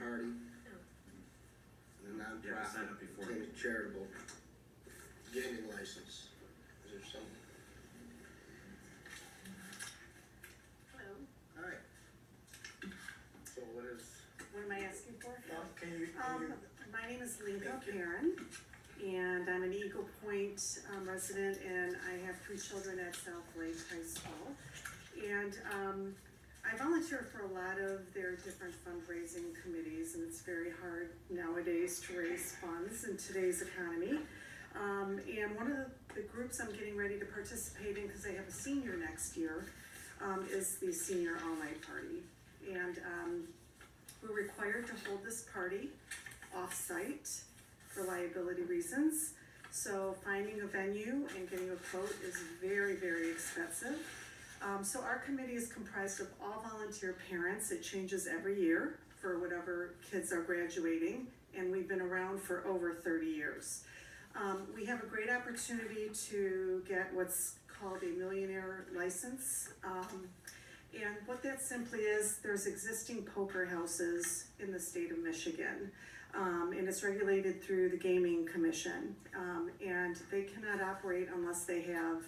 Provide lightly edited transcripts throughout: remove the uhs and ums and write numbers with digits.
party, and a Yeah, I signed up nonprofit, before. obtain a charitable gaming license. Is there something? Hello, Alright. So what is, what am I asking for? can you, My name is Linda Thank you. Perrin, and I'm an Eagle Point resident, and I have 3 children at South Lake High School. And I volunteer for a lot of their different fundraising committees, and it's very hard nowadays to raise funds in today's economy. And one of the groups I'm getting ready to participate in, because I have a senior next year, is the Senior All-Night Party. And we're required to hold this party off-site for liability reasons. So finding a venue and getting a quote is very, very expensive. So our committee is comprised of all volunteer parents. It changes every year for whatever kids are graduating, and we've been around for over 30 years. We have a great opportunity to get what's called a millionaire license. And what that simply is, there's existing poker houses in the state of Michigan, and it's regulated through the Gaming Commission. And they cannot operate unless they have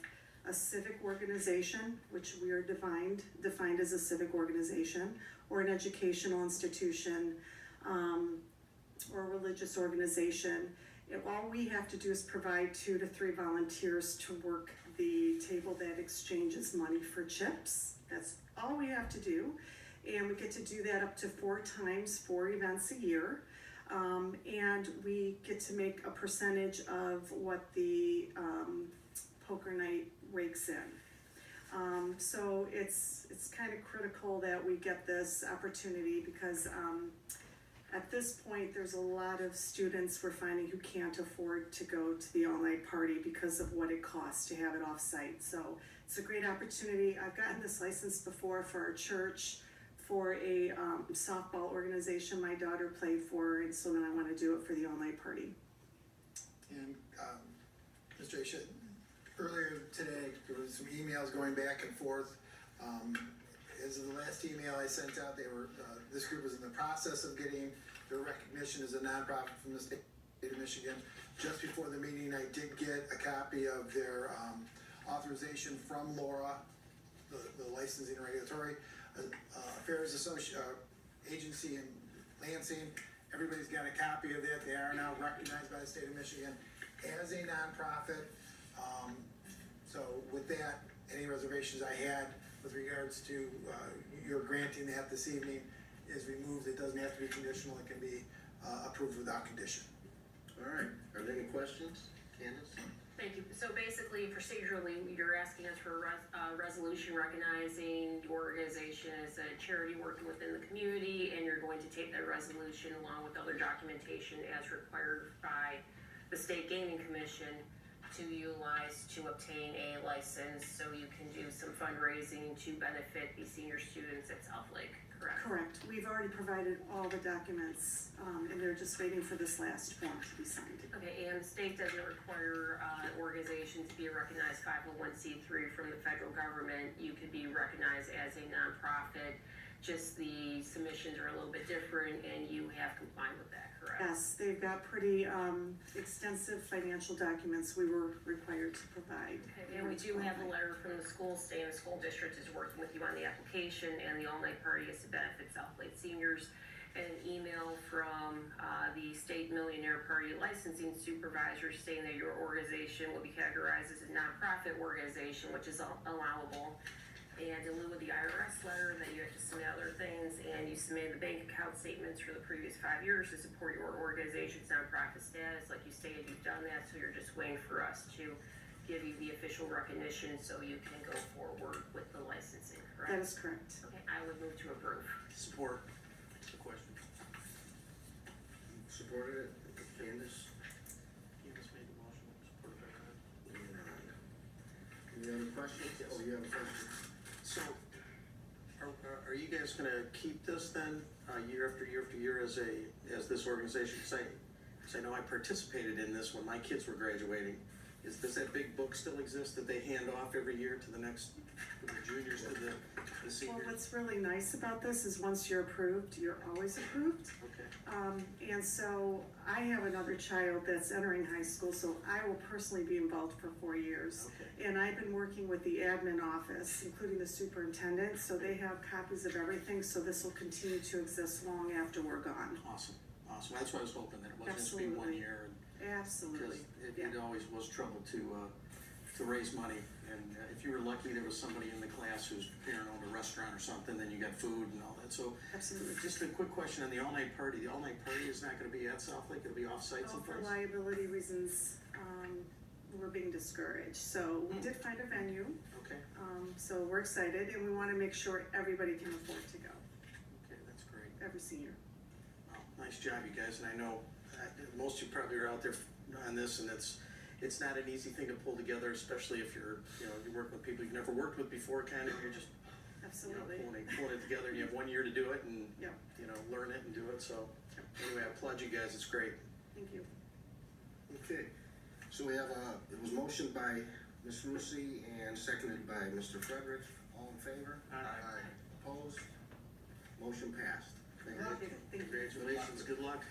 a civic organization, which we are defined as a civic organization, or an educational institution, or a religious organization. And all we have to do is provide 2 to 3 volunteers to work the table that exchanges money for chips. That's all we have to do, and we get to do that up to 4 times, 4 events a year, and we get to make a percentage of what the poker night rakes in. So it's kind of critical that we get this opportunity, because at this point there's a lot of students we're finding who can't afford to go to the all-night party because of what it costs to have it off-site. So it's a great opportunity. I've gotten this license before for our church, for a softball organization my daughter played for, and so now I want to do it for the all-night party. And Mr. Aisha, earlier today, there was some emails going back and forth. As of the last email I sent out, this group was in the process of getting their recognition as a nonprofit from the state of Michigan. Just before the meeting, I did get a copy of their authorization from Laura, the licensing regulatory affairs agency in Lansing. Everybody's got a copy of that. They are now recognized by the state of Michigan as a nonprofit. So with that, any reservations I had with regards to your granting that this evening is removed. It doesn't have to be conditional. It can be approved without condition. alright, are there any questions? Candace? Thank you. So basically, procedurally, you're asking us for a resolution recognizing your organization as a charity working within the community, and you're going to take that resolution along with other documentation as required by the State Gaming Commission to utilize to obtain a license so you can do some fundraising to benefit the senior students at South Lake, correct? Correct. We've already provided all the documents, and they're just waiting for this last form to be signed. Okay, and the state doesn't require an organization to be a recognized 501c3 from the federal government. You could be recognized as a nonprofit, just the submissions are a little bit different, and you have complied with that, correct? Yes, they've got pretty extensive financial documents we were required to provide. Okay, and we do have a letter from the school saying the school district is working with you on the application, and the all-night party is to benefit South Lake seniors. And an email from the state millionaire party licensing supervisor saying that your organization will be categorized as a nonprofit organization, which is allowable. And in lieu of the IRS letter, that you have to submit other things, and you submitted the bank account statements for the previous 5 years to support your organization's nonprofit status. Like you stated, you've done that, so you're just waiting for us to give you the official recognition so you can go forward with the licensing, correct? That is correct. Okay, I would move to approve. Support the question. Supported it, Candace? You just made the motion, supported by Kyle. Any other questions? Oh, you have a question? So, are you guys gonna keep this then, year after year after year as this organization? Cause I know I participated in this when my kids were graduating, does that big book still exist that they hand off every year to the next, from the juniors to the Well, seniors? what's really nice about this is once you're approved, you're always approved. Okay, And so I have another child that's entering high school, so I will personally be involved for 4 years. okay, And I've been working with the admin office, including the superintendent, so they have copies of everything, so this will continue to exist long after we're gone. awesome, awesome, that's what I was hoping, that it wasn't just be one Absolutely. year, Absolutely, because yeah, it always was trouble to raise money, and if you were lucky, there was somebody in the class whose parent owned a restaurant or something, then you got food and all that, so. absolutely. Just a quick question on the all-night party, the all-night party is not gonna be at South Lake, it'll be off-site Oh, for someplace? liability reasons, we're being discouraged, so we did find a venue, Okay, so we're excited, and we wanna make sure everybody can afford to go, okay, that's great. every senior. Well, nice job, you guys, and I know most of you probably are out there on this, and it's not an easy thing to pull together, especially if you're working with people you've never worked with before, kind of, you're just, Absolutely, pulling it together, and you have 1 year to do it, and, yeah, learn it and do it, so, anyway, I applaud you guys, it's great. thank you. Okay, so we have it was motioned by Ms. Rusi and seconded by Mr. Frederick. All in favor? Aye. Opposed? Motion passed. Thank you. Okay, thank you. Congratulations, good luck.